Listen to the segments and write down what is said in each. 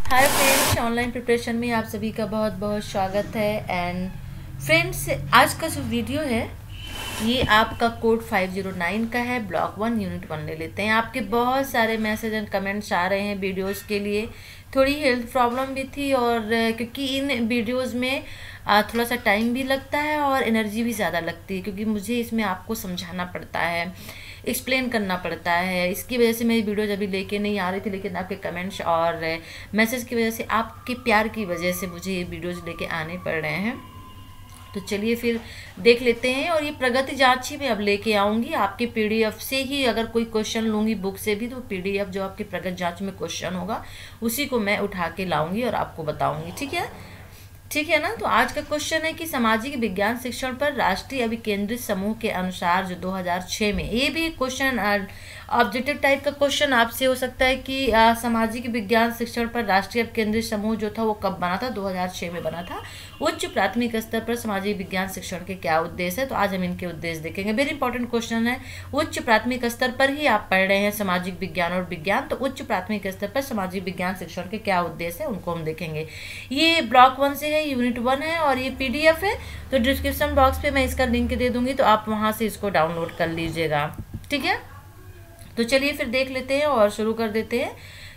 Hi friends, online preparation में आप सभी का बहुत बहुत स्वागत है। एंड फ्रेंड्स, आज का जो वीडियो है ये आपका कोड 509 का है। ब्लॉक 1 यूनिट 1 ले लेते हैं। आपके बहुत सारे मैसेज एंड कमेंट्स आ रहे हैं वीडियोस के लिए। थोड़ी हेल्थ प्रॉब्लम भी थी और क्योंकि इन वीडियोस में थोड़ा सा टाइम भी लगता है और एनर्जी भी ज़्यादा लगती है, क्योंकि मुझे इसमें आपको समझाना पड़ता है, एक्सप्लेन करना पड़ता है। इसकी वजह से मेरी वीडियोज अभी लेके नहीं आ रही थी, लेकिन आपके कमेंट्स और मैसेज की वजह से, आपके प्यार की वजह से मुझे ये वीडियोज लेके आने पड़ रहे हैं। तो चलिए फिर देख लेते हैं। और ये प्रगति जांच ही मैं अब लेके आऊँगी आपके पीडीएफ से ही। अगर कोई क्वेश्चन लूँगी बुक से भी, तो पीडीएफ जो आपकी प्रगति जांच में क्वेश्चन होगा उसी को मैं उठा के लाऊंगी और आपको बताऊंगी। ठीक है ना। तो आज का क्वेश्चन है कि सामाजिक विज्ञान शिक्षण पर राष्ट्रीय अभिकेंद्रित समूह के अनुसार जो 2006 में, ये भी क्वेश्चन ऑब्जेक्टिव टाइप का क्वेश्चन आपसे हो सकता है कि सामाजिक विज्ञान शिक्षण पर राष्ट्रीय अभिकेंद्रित समूह जो था वो कब बना था? 2006 में बना था। उच्च प्राथमिक स्तर पर सामाजिक विज्ञान शिक्षण के क्या उद्देश्य है? तो आज हम इनके उद्देश्य देखेंगे। वेरी इंपॉर्टेंट क्वेश्चन है। उच्च प्राथमिक स्तर पर ही आप पढ़ रहे हैं सामाजिक विज्ञान और विज्ञान, तो उच्च प्राथमिक स्तर पर सामाजिक विज्ञान शिक्षण के क्या उद्देश्य है उनको हम देखेंगे। ये ब्लॉक 1 से है, यूनिट 1 है और ये पीडीएफ है। तो डिस्क्रिप्शन बॉक्स पे मैं इसका लिंक दे दूंगी, तो आप वहां से इसको डाउनलोड कर लीजिएगा। ठीक है, तो चलिए फिर देख लेते हैं और शुरू कर देते हैं।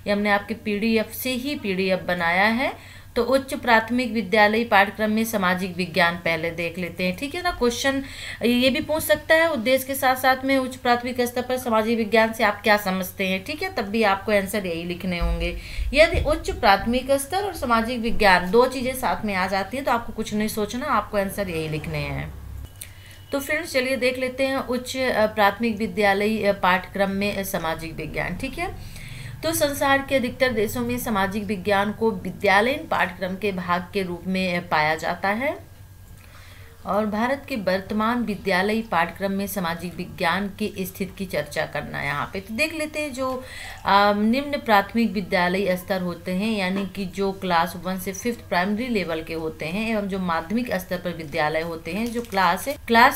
ये हमने आपके पीडीएफ से ही पीडीएफ बनाया है। तो उच्च प्राथमिक विद्यालय पाठ्यक्रम में सामाजिक विज्ञान पहले देख लेते हैं। ठीक है ना। क्वेश्चन ये भी पूछ सकता है उद्देश्य के साथ साथ में, उच्च प्राथमिक स्तर पर सामाजिक विज्ञान से आप क्या समझते हैं। ठीक है, तब भी आपको आंसर यही लिखने होंगे। यदि उच्च प्राथमिक स्तर और सामाजिक विज्ञान दो चीजें साथ में आ जाती है तो आपको कुछ नहीं सोचना, आपको आंसर यही लिखने हैं। तो फ्रेंड्स चलिए देख लेते हैं उच्च प्राथमिक विद्यालय पाठ्यक्रम में सामाजिक विज्ञान। ठीक है, तो संसार के अधिकतर देशों में सामाजिक विज्ञान को विद्यालयीन पाठ्यक्रम के भाग के रूप में पाया जाता है। और भारत के वर्तमान विद्यालयी पाठ्यक्रम में सामाजिक विज्ञान की स्थिति की चर्चा करना है यहाँ पे। तो देख लेते हैं जो निम्न प्राथमिक विद्यालयी स्तर होते हैं, यानी कि जो क्लास 1 से 5th प्राइमरी लेवल के होते हैं, एवं जो माध्यमिक स्तर पर विद्यालय होते हैं जो क्लास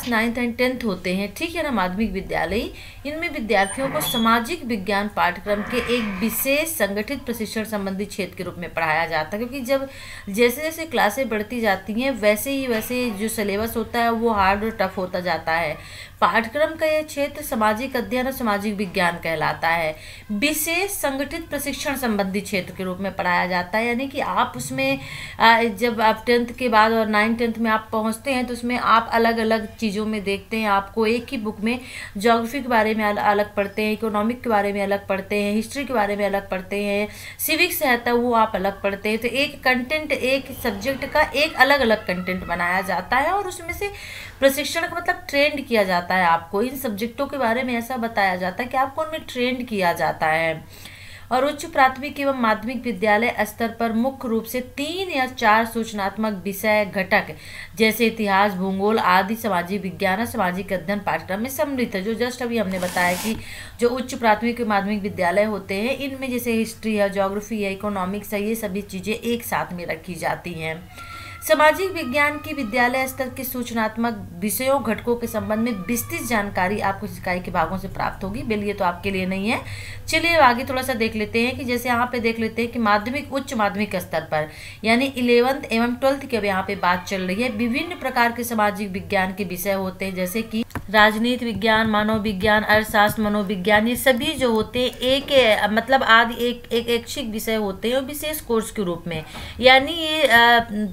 9th एंड 10th होते हैं। ठीक है ना, माध्यमिक विद्यालय, इनमें विद्यार्थियों को सामाजिक विज्ञान पाठ्यक्रम के एक विशेष संगठित प्रशिक्षण संबंधी क्षेत्र के रूप में पढ़ाया जाता है। क्योंकि जब जैसे जैसे क्लासें बढ़ती जाती हैं वैसे जो सिलेबस होता है वो हार्ड और टफ होता जाता है। पाठ्यक्रम का यह क्षेत्र सामाजिक अध्ययन और सामाजिक विज्ञान कहलाता है। विशेष संगठित प्रशिक्षण संबंधी क्षेत्र के रूप में पढ़ाया जाता है, यानी कि आप उसमें जब आप 10th के बाद और 9th 10th में आप पहुंचते हैं तो उसमें आप अलग अलग चीज़ों में देखते हैं। आपको एक ही बुक में ज्योग्राफी के बारे में अलग पढ़ते हैं, इकोनॉमिक के बारे में अलग पढ़ते हैं, हिस्ट्री के बारे में अलग पढ़ते हैं, सिविक्स रहता है वो आप अलग पढ़ते हैं। तो एक कंटेंट, एक सब्जेक्ट का एक अलग अलग कंटेंट बनाया जाता है और उसमें से प्रशिक्षण का मतलब ट्रेंड किया जाता है। आपको इन सब्जेक्टों के बारे में ऐसा बताया जाता है कि आपको उनमें ट्रेंड किया जाता है। और उच्च प्राथमिक एवं माध्यमिक विद्यालय स्तर पर मुख्य रूप से 3 या 4 सूचनात्मक विषय घटक जैसे इतिहास, भूगोल आदि सामाजिक विज्ञान और सामाजिक अध्ययन पाठ्यक्रम में सम्मिलित है। जो जस्ट अभी हमने बताया कि जो उच्च प्राथमिक एवं माध्यमिक विद्यालय होते हैं इनमें जैसे हिस्ट्री है, ज्योग्राफी है, इकोनॉमिक्स है, ये सभी चीज़ें एक साथ में रखी जाती हैं। सामाजिक विज्ञान की विद्यालय स्तर के सूचनात्मक विषयों घटकों के संबंध में विस्तृत जानकारी आपको इकाई के भागों से प्राप्त होगी। बिल ये तो आपके लिए नहीं है। चलिए आगे थोड़ा सा देख लेते हैं कि जैसे यहाँ पे देख लेते हैं कि माध्यमिक उच्च माध्यमिक स्तर पर यानी 11th एवं 12th की अब यहाँ पे बात चल रही है। विभिन्न प्रकार के सामाजिक विज्ञान के विषय होते हैं, जैसे कि राजनीति विज्ञान, मानव विज्ञान, अर्थशास्त्र, मनोविज्ञान, ये सभी जो होते हैं एक मतलब आदि एक ऐच्छिक विषय होते हैं और विशेष कोर्स के रूप में, यानी ये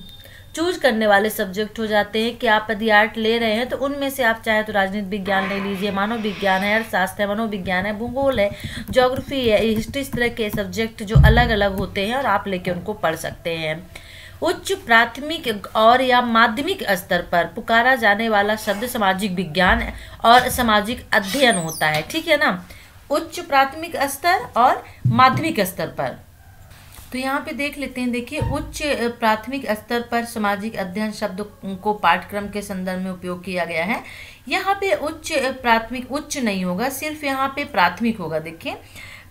चूज करने वाले सब्जेक्ट हो जाते हैं कि आप यदि आर्ट ले रहे हैं तो उनमें से आप चाहे तो राजनीति विज्ञान ले लीजिए, मानव विज्ञान है, अर्थशास्त्र है, मनोविज्ञान है, भूगोल है, ज्योग्राफी है, हिस्ट्री, इस तरह के सब्जेक्ट जो अलग अलग होते हैं और आप लेके उनको पढ़ सकते हैं। उच्च प्राथमिक और या माध्यमिक स्तर पर पुकारा जाने वाला शब्द सामाजिक विज्ञान और सामाजिक अध्ययन होता है। ठीक है ना, उच्च प्राथमिक स्तर और माध्यमिक स्तर पर। तो यहाँ पे देख लेते हैं, देखिए उच्च प्राथमिक स्तर पर सामाजिक अध्ययन शब्द को पाठ्यक्रम के संदर्भ में उपयोग किया गया है। यहाँ पे उच्च प्राथमिक उच्च नहीं होगा, सिर्फ यहाँ पे प्राथमिक होगा। देखिए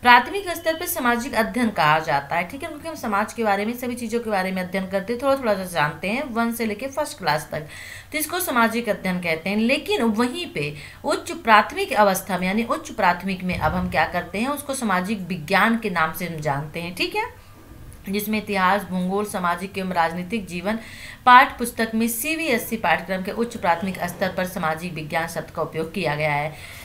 प्राथमिक स्तर पर सामाजिक अध्ययन कहा जाता है। ठीक है, क्योंकि हम समाज के बारे में, सभी चीज़ों के बारे में अध्ययन करते हैं, थोड़ा थोड़ा सा जानते हैं 1 से लेकर 1st क्लास तक, तो इसको सामाजिक अध्ययन कहते हैं। लेकिन वहीं पे उच्च प्राथमिक अवस्था में यानी उच्च प्राथमिक में अब हम क्या करते हैं, उसको सामाजिक विज्ञान के नाम से हम जानते हैं। ठीक है, जिसमें इतिहास, भूगोल, सामाजिक एवं राजनीतिक जीवन पाठ्य पुस्तक में सीबीएसई पाठ्यक्रम के उच्च प्राथमिक स्तर पर सामाजिक विज्ञान शब्द का उपयोग किया गया है।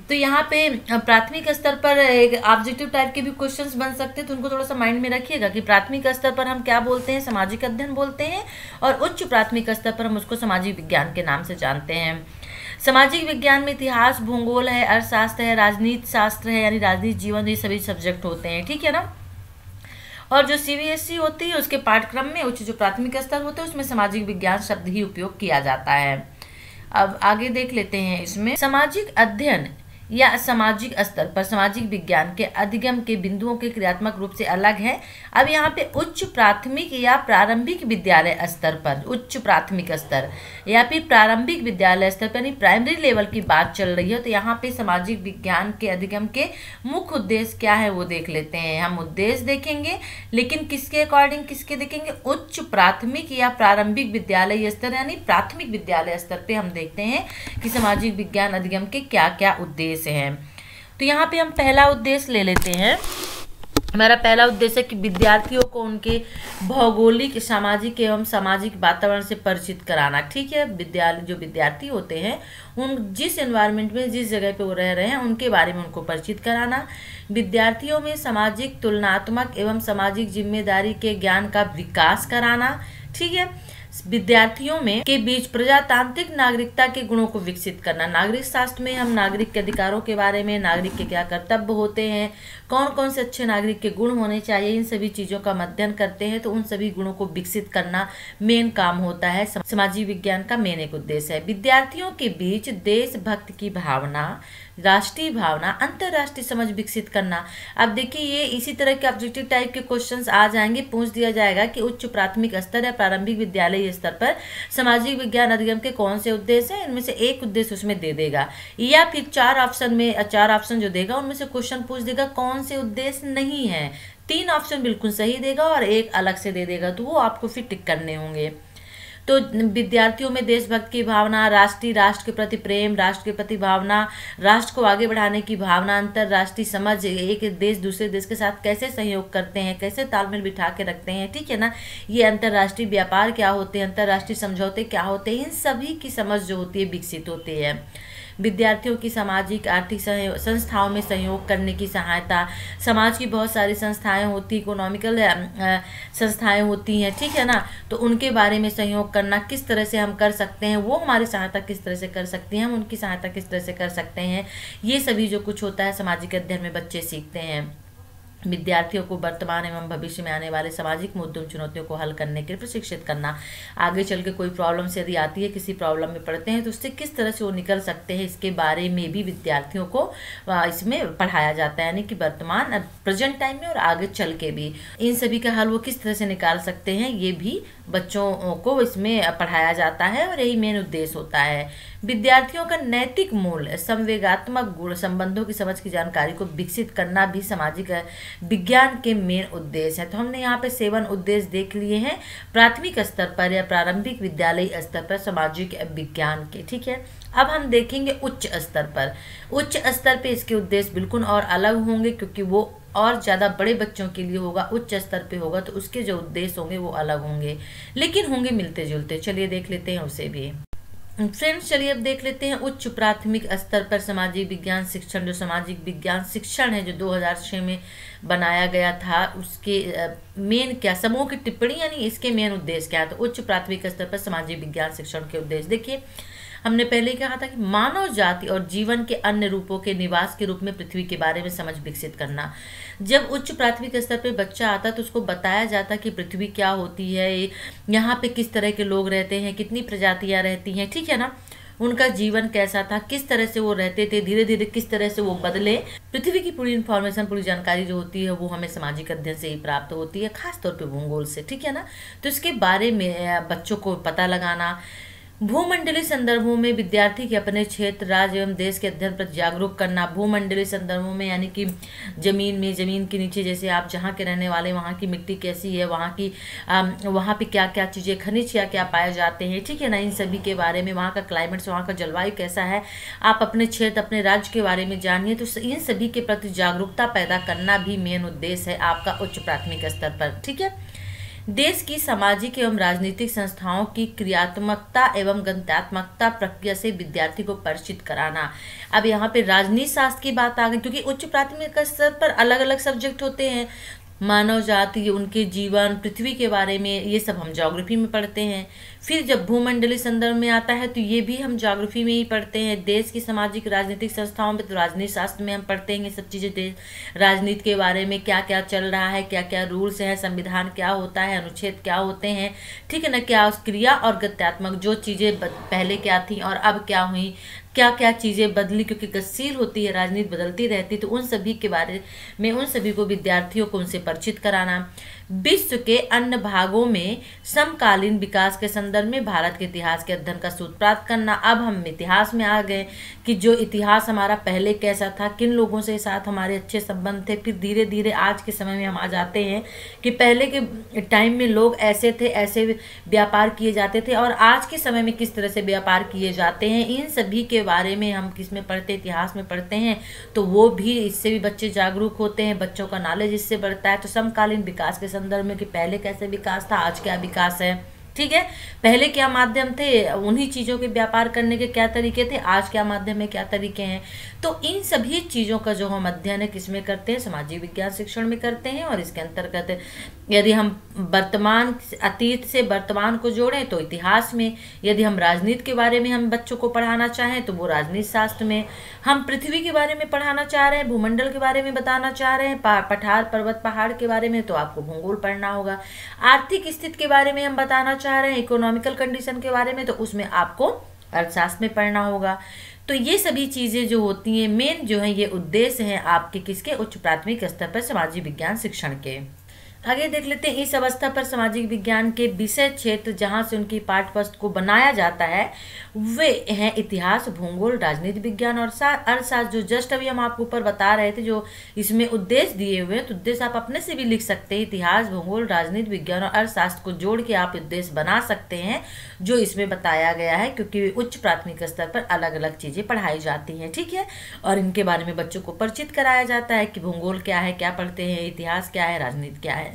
तो यहाँ पे प्राथमिक स्तर पर एक ऑब्जेक्टिव टाइप के भी क्वेश्चंस बन सकते हैं, तो उनको थोड़ा सा माइंड में रखिएगा कि प्राथमिक स्तर पर हम क्या बोलते हैं, सामाजिक अध्ययन बोलते हैं, और उच्च प्राथमिक स्तर पर हम उसको सामाजिक विज्ञान के नाम से जानते हैं। सामाजिक विज्ञान में इतिहास, भूगोल है, अर्थशास्त्र है, राजनीति शास्त्र है, यानी राजनीति जीवन, ये सभी सब्जेक्ट होते हैं, ठीक है ना। और जो सीबीएसई होती है उसके पाठ्यक्रम में उच्च जो प्राथमिक स्तर होता है उसमें सामाजिक विज्ञान शब्द ही उपयोग किया जाता है। अब आगे देख लेते हैं, इसमें सामाजिक अध्ययन या सामाजिक स्तर पर सामाजिक विज्ञान के अधिगम के बिंदुओं के क्रियात्मक रूप से अलग है। अब यहाँ पे उच्च प्राथमिक या प्रारंभिक विद्यालय स्तर पर, उच्च प्राथमिक स्तर या फिर प्रारंभिक विद्यालय स्तर पर यानी प्राइमरी लेवल की बात चल रही है, तो यहाँ पे सामाजिक विज्ञान के अधिगम के मुख्य उद्देश्य क्या है वो देख लेते हैं। हम उद्देश्य देखेंगे, लेकिन किसके अकॉर्डिंग किसके देखेंगे, उच्च प्राथमिक या प्रारंभिक विद्यालय स्तर यानी प्राथमिक विद्यालय स्तर पे हम देखते हैं कि सामाजिक विज्ञान अधिगम के क्या क्या उद्देश्य हैं। तो यहाँ पे हम पहला उद्देश्य ले लेते हैं। हमारा पहला उद्देश्य है कि विद्यार्थियों को उनके भौगोलिक, सामाजिक एवं सामाजिक वातावरण से परिचित कराना, ठीक है। जो विद्यार्थी होते हैं उन जिस एनवायरनमेंट में, जिस जगह पे वो रह रहे हैं उनके बारे में उनको परिचित कराना। विद्यार्थियों में सामाजिक, तुलनात्मक एवं सामाजिक जिम्मेदारी के ज्ञान का विकास कराना, ठीक है। विद्यार्थियों में के बीच प्रजातांत्रिक नागरिकता के गुणों को विकसित करना। नागरिक शास्त्र में हम नागरिक के अधिकारों के बारे में, नागरिक के क्या कर्तव्य होते हैं, कौन कौन से अच्छे नागरिक के गुण होने चाहिए, इन सभी चीज़ों का अध्ययन करते हैं। तो उन सभी गुणों को विकसित करना मेन काम होता है, सामाजिक विज्ञान का मेन एक उद्देश्य है। विद्यार्थियों के बीच देशभक्ति की भावना, राष्ट्रीय भावना, अंतर्राष्ट्रीय समझ विकसित करना। अब देखिए ये इसी तरह के ऑब्जेक्टिव टाइप के क्वेश्चंस आ जाएंगे, पूछ दिया जाएगा कि उच्च प्राथमिक स्तर या प्रारंभिक विद्यालय स्तर पर सामाजिक विज्ञान अधिगम के कौन से उद्देश्य हैं, इनमें से एक उद्देश्य उसमें दे देगा, या फिर चार ऑप्शन जो देगा उनमें से क्वेश्चन पूछ देगा कौन से उद्देश्य नहीं है। 3 ऑप्शन बिल्कुल सही देगा और एक अलग से दे देगा, तो वो आपको फिर टिक करने होंगे। तो विद्यार्थियों में देशभक्त की भावना, राष्ट्र के प्रति प्रेम, राष्ट्र के प्रति भावना, राष्ट्र को आगे बढ़ाने की भावना, अंतर्राष्ट्रीय समझ, एक देश दूसरे देश के साथ कैसे सहयोग करते हैं, कैसे तालमेल बिठा के रखते हैं, ठीक है ना। ये अंतर्राष्ट्रीय व्यापार क्या होते हैं, अंतर्राष्ट्रीय समझौते क्या होते हैं, इन सभी की समझ जो होती है विकसित होती है। विद्यार्थियों की सामाजिक आर्थिक संस्थाओं में सहयोग करने की सहायता। समाज की बहुत सारी संस्थाएं होती, इकोनॉमिकल संस्थाएं होती हैं, ठीक है ना। तो उनके बारे में सहयोग करना, किस तरह से हम कर सकते हैं, वो हमारी सहायता किस तरह से कर सकती हैं, हम उनकी सहायता किस तरह से कर सकते हैं, ये सभी जो कुछ होता है सामाजिक अध्ययन में बच्चे सीखते हैं। विद्यार्थियों को वर्तमान एवं भविष्य में आने वाले सामाजिक मुद्दों, चुनौतियों को हल करने के लिए प्रशिक्षित करना। आगे चल के कोई प्रॉब्लम से यदि आती है, किसी प्रॉब्लम में पड़ते हैं, तो उससे किस तरह से वो निकल सकते हैं, इसके बारे में भी विद्यार्थियों को इसमें पढ़ाया जाता है, यानी कि वर्तमान प्रेजेंट टाइम में और आगे चल के भी इन सभी का हल वो किस तरह से निकाल सकते हैं, ये भी बच्चों को इसमें पढ़ाया जाता है और यही मेन उद्देश्य होता है। विद्यार्थियों का नैतिक मूल्य, संवेगात्मक गुण, संबंधों की समझ की जानकारी को विकसित करना भी सामाजिक विज्ञान के मेन उद्देश्य है। तो हमने यहाँ पे 7 उद्देश्य देख लिए हैं प्राथमिक स्तर पर या प्रारंभिक विद्यालय स्तर पर सामाजिक विज्ञान के, ठीक है। अब हम देखेंगे उच्च स्तर पर। उच्च स्तर पे इसके उद्देश्य बिल्कुल और अलग होंगे, क्योंकि वो और ज़्यादा बड़े बच्चों के लिए होगा, उच्च स्तर पे होगा, तो उसके जो उद्देश्य होंगे वो अलग होंगे, लेकिन होंगे मिलते जुलते। चलिए देख लेते हैं उसे भी। फ्रेंड्स चलिए अब देख लेते हैं उच्च प्राथमिक स्तर पर सामाजिक विज्ञान शिक्षण। जो सामाजिक विज्ञान शिक्षण है जो 2006 में बनाया गया था, उसके मेन क्या, समूह की टिप्पणी यानी इसके मेन उद्देश्य क्या है। तो उच्च प्राथमिक स्तर पर सामाजिक विज्ञान शिक्षण के उद्देश्य देखिए, हमने पहले कहा था कि मानव जाति और जीवन के अन्य रूपों के निवास के रूप में पृथ्वी के बारे में समझ विकसित करना। जब उच्च प्राथमिक स्तर पे बच्चा आता है तो उसको बताया जाता है कि पृथ्वी क्या होती है, यहाँ पे किस तरह के लोग रहते हैं, कितनी प्रजातियाँ रहती हैं, ठीक है ना, उनका जीवन कैसा था, किस तरह से वो रहते थे, धीरे धीरे किस तरह से वो बदले। पृथ्वी की पूरी इन्फॉर्मेशन, पूरी जानकारी जो होती है वो हमें सामाजिक अध्ययन से ही प्राप्त होती है, खासतौर पे भूगोल से, ठीक है ना। तो इसके बारे में बच्चों को पता लगाना। भूमंडलीय संदर्भों में विद्यार्थी के अपने क्षेत्र, राज्य एवं देश के अध्ययन पर जागरूक करना। भूमंडलीय संदर्भों में यानी कि जमीन में, जमीन के नीचे, जैसे आप जहाँ के रहने वाले, वहाँ की मिट्टी कैसी है, वहाँ पे क्या क्या चीज़ें, खनिज क्या क्या पाए जाते हैं, ठीक है ना, इन सभी के बारे में, वहाँ का क्लाइमेट, वहाँ का जलवायु कैसा है, आप अपने क्षेत्र, अपने राज्य के बारे में जानिए। तो इन सभी के प्रति जागरूकता पैदा करना भी मेन उद्देश्य है आपका उच्च प्राथमिक स्तर पर, ठीक है। देश की सामाजिक एवं राजनीतिक संस्थाओं की क्रियात्मकता एवं गणितात्मकता प्रक्रिया से विद्यार्थी को परिचित कराना। अब यहाँ पे राजनीति शास्त्र की बात आ गई, क्योंकि उच्च प्राथमिक स्तर पर अलग अलग सब्जेक्ट होते हैं, मानव जाति, उनके जीवन, पृथ्वी के बारे में, ये सब हम ज्योग्राफी में पढ़ते हैं। फिर जब भूमंडलीय संदर्भ में आता है तो ये भी हम ज्योग्राफी में ही पढ़ते हैं। देश की सामाजिक राजनीतिक संस्थाओं में तो राजनीति शास्त्र में हम पढ़ते हैं ये सब चीज़ें, देश राजनीति के बारे में क्या क्या चल रहा है, क्या क्या रूल्स हैं, संविधान क्या होता है, अनुच्छेद क्या होते हैं, ठीक है ना, क्या क्रिया और गत्यात्मक जो चीज़ें पहले क्या थी और अब क्या हुई, क्या क्या चीज़ें बदली, क्योंकि गतिशील होती है राजनीति, बदलती रहती, तो उन सभी के बारे में, उन सभी को विद्यार्थियों को उनसे परिचित कराना। विश्व के अन्य भागों में समकालीन विकास के संदर्भ में भारत के इतिहास के अध्ययन का सूत्र प्राप्त करना। अब हम इतिहास में आ गए कि जो इतिहास हमारा पहले कैसा था, किन लोगों से साथ हमारे अच्छे संबंध थे, फिर धीरे धीरे आज के समय में हम आ जाते हैं कि पहले के टाइम में लोग ऐसे थे, ऐसे व्यापार किए जाते थे, और आज के समय में किस तरह से व्यापार किए जाते हैं, इन सभी के बारे में हम किस में पढ़ते हैं, इतिहास में पढ़ते हैं। तो वो भी, इससे भी बच्चे जागरूक होते हैं, बच्चों का नॉलेज इससे बढ़ता है। तो समकालीन विकास के संदर्भ में कि पहले कैसे विकास था, आज क्या विकास है, ठीक है, पहले क्या माध्यम थे, उन्हीं चीज़ों के व्यापार करने के क्या तरीके थे, आज क्या माध्यम है, क्या तरीके हैं। तो इन सभी चीज़ों का जो हम अध्ययन है किसमें करते हैं, सामाजिक विज्ञान शिक्षण में करते हैं। और इसके अंतर्गत यदि हम वर्तमान, अतीत से वर्तमान को जोड़ें तो इतिहास में, यदि हम राजनीति के बारे में हम बच्चों को पढ़ाना चाहें तो वो राजनीति शास्त्र में, हम पृथ्वी के बारे में पढ़ाना चाह रहे हैं, भूमंडल के बारे में बताना चाह रहे हैं, पठार, पर्वत, पहाड़ के बारे में, तो आपको भूगोल पढ़ना होगा। आर्थिक स्थिति के बारे में हम बताना चाह रहे हैं, इकोनॉमिकल कंडीशन के बारे में, तो उसमें आपको अर्थशास्त्र में पढ़ना होगा। तो ये सभी चीज़ें जो होती हैं, मेन जो है ये उद्देश्य हैं आपके किसके, उच्च प्राथमिक स्तर पर सामाजिक विज्ञान शिक्षण के। आगे देख लेते हैं, इस अवस्था पर सामाजिक विज्ञान के विषय क्षेत्र जहाँ से उनकी पाठ्यपुस्तक को बनाया जाता है वे हैं इतिहास, भूगोल, राजनीति विज्ञान और अर्थशास्त्र। जो जस्ट अभी हम आपको ऊपर बता रहे थे, जो इसमें उद्देश्य दिए हुए हैं, तो उद्देश्य आप अपने से भी लिख सकते हैं। इतिहास, भूगोल, राजनीति विज्ञान और अर्थशास्त्र को जोड़ के आप उद्देश्य बना सकते हैं जो इसमें बताया गया है, क्योंकि उच्च प्राथमिक स्तर पर अलग अलग चीज़ें पढ़ाई जाती हैं, ठीक है, और इनके बारे में बच्चों को परिचित कराया जाता है कि भूगोल क्या है, क्या पढ़ते हैं, इतिहास क्या है, राजनीति क्या है।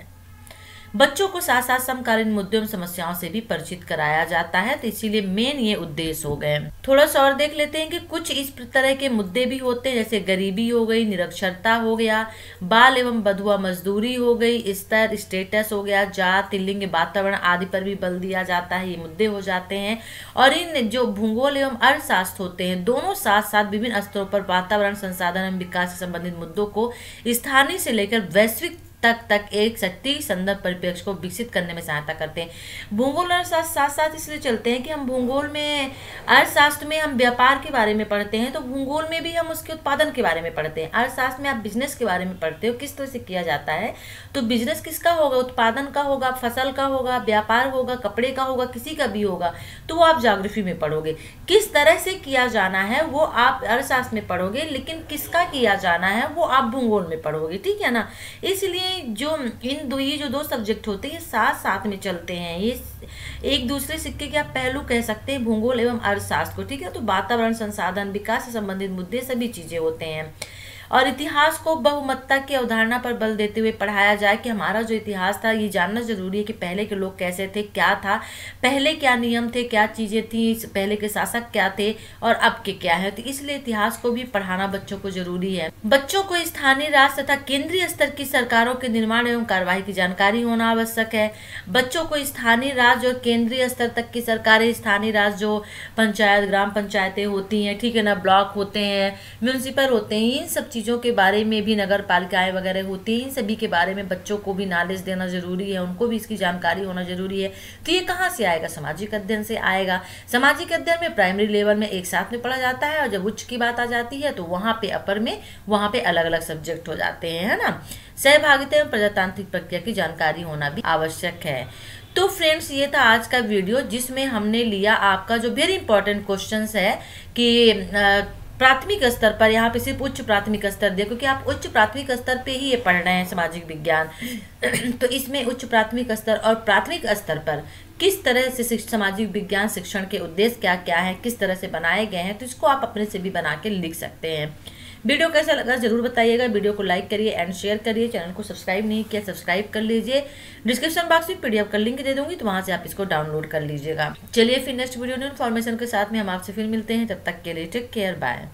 बच्चों को साथ साथ समकालीन मुद्दों, समस्याओं से भी परिचित कराया जाता है, तो इसीलिए मेन ये उद्देश्य हो गए। थोड़ा सा और देख लेते हैं कि कुछ इस तरह के मुद्दे भी होते हैं, जैसे गरीबी हो गई, निरक्षरता हो गया, बाल एवं बधुआ मजदूरी हो गई, स्तर, स्टेटस हो गया, जाति, लिंग, वातावरण आदि पर भी बल दिया जाता है, ये मुद्दे हो जाते हैं। और इन जो भूगोल एवं अर्थशास्त्र होते हैं, दोनों साथ साथ विभिन्न स्तरों पर वातावरण, संसाधन एवं विकास से संबंधित मुद्दों को स्थानीय से लेकर वैश्विक तक एक सटीक संदर्भ परिप्रेक्ष्य को विकसित करने में सहायता करते हैं। भूगोल और साथ साथ इसलिए चलते हैं कि हम भूगोल में, अर्थशास्त्र में हम व्यापार के बारे में पढ़ते हैं, तो भूगोल में भी हम उसके उत्पादन के बारे में पढ़ते हैं। अर्थशास्त्र में आप बिजनेस के बारे में पढ़ते हो, किस तरह से किया जाता है, तो बिजनेस किसका होगा, उत्पादन का होगा, फसल का होगा, व्यापार होगा, कपड़े का होगा, किसी का भी होगा, तो वो आप ज्योग्राफी में पढ़ोगे। किस तरह से किया जाना है वो आप अर्थशास्त्र में पढ़ोगे, लेकिन किसका किया जाना है वो आप भूगोल में पढ़ोगे, ठीक है ना। इसलिए जो ये जो दो सब्जेक्ट होते हैं ये साथ साथ में चलते हैं, ये एक दूसरे सिक्के के आप पहलू कह सकते हैं भूगोल एवं अर्थशास्त्र को, ठीक है। तो वातावरण, संसाधन, विकास से संबंधित मुद्दे सभी चीजें होते हैं। और इतिहास को बहुमतता की अवधारणा पर बल देते हुए पढ़ाया जाए कि हमारा जो इतिहास था ये जानना जरूरी है कि पहले के लोग कैसे थे, क्या था, पहले क्या नियम थे, क्या चीज़ें थी, पहले के शासक क्या थे और अब के क्या है। तो इसलिए इतिहास को भी पढ़ाना बच्चों को जरूरी है। बच्चों को स्थानीय राज्य तथा केंद्रीय स्तर की सरकारों के निर्माण एवं कार्यवाही की जानकारी होना आवश्यक है। बच्चों को स्थानीय राज्य और केंद्रीय स्तर तक की सरकारें, स्थानीय राज्य जो पंचायत, ग्राम पंचायतें होती हैं, ठीक है ना, ब्लॉक होते हैं, म्यूनसिपल होते हैं, इन सब चीज़ों के बारे में भी, नगर पालिकाएं वगैरह होती हैं, इन सभी के बारे में बच्चों को भी नॉलेज देना जरूरी है, उनको भी इसकी जानकारी होना जरूरी है। तो ये कहाँ से आएगा, सामाजिक अध्ययन से आएगा। सामाजिक अध्ययन में प्राइमरी लेवल में एक साथ में पढ़ा जाता है, और जब उच्च की बात आ जाती है तो वहाँ पे अपर में, वहाँ पे अलग अलग सब्जेक्ट हो जाते हैं, है ना। सहभागिता एवं प्रजातांत्रिक प्रक्रिया की जानकारी होना भी आवश्यक है। तो फ्रेंड्स ये था आज का वीडियो, जिसमें हमने लिया आपका जो वेरी इंपॉर्टेंट क्वेश्चंस है कि प्राथमिक स्तर पर, यहाँ पे सिर्फ उच्च प्राथमिक स्तर दिया क्योंकि आप उच्च प्राथमिक स्तर पे ही ये पढ़ रहे हैं सामाजिक विज्ञान। तो इसमें उच्च प्राथमिक स्तर और प्राथमिक स्तर पर किस तरह से सामाजिक विज्ञान शिक्षण के उद्देश्य क्या क्या है, किस तरह से बनाए गए हैं, तो इसको आप अपने से भी बना के लिख सकते हैं। वीडियो कैसा लगा जरूर बताइएगा। वीडियो को लाइक करिए एंड शेयर करिए। चैनल को सब्सक्राइब नहीं किया सब्सक्राइब कर लीजिए। डिस्क्रिप्शन बॉक्स में पीडीएफ का लिंक दे दूंगी, तो वहां से आप इसको डाउनलोड कर लीजिएगा। चलिए फिर नेक्स्ट वीडियो में इन्फॉर्मेशन के साथ में हम आपसे फिर मिलते हैं। तब तक के लिए टेक केयर, बाय।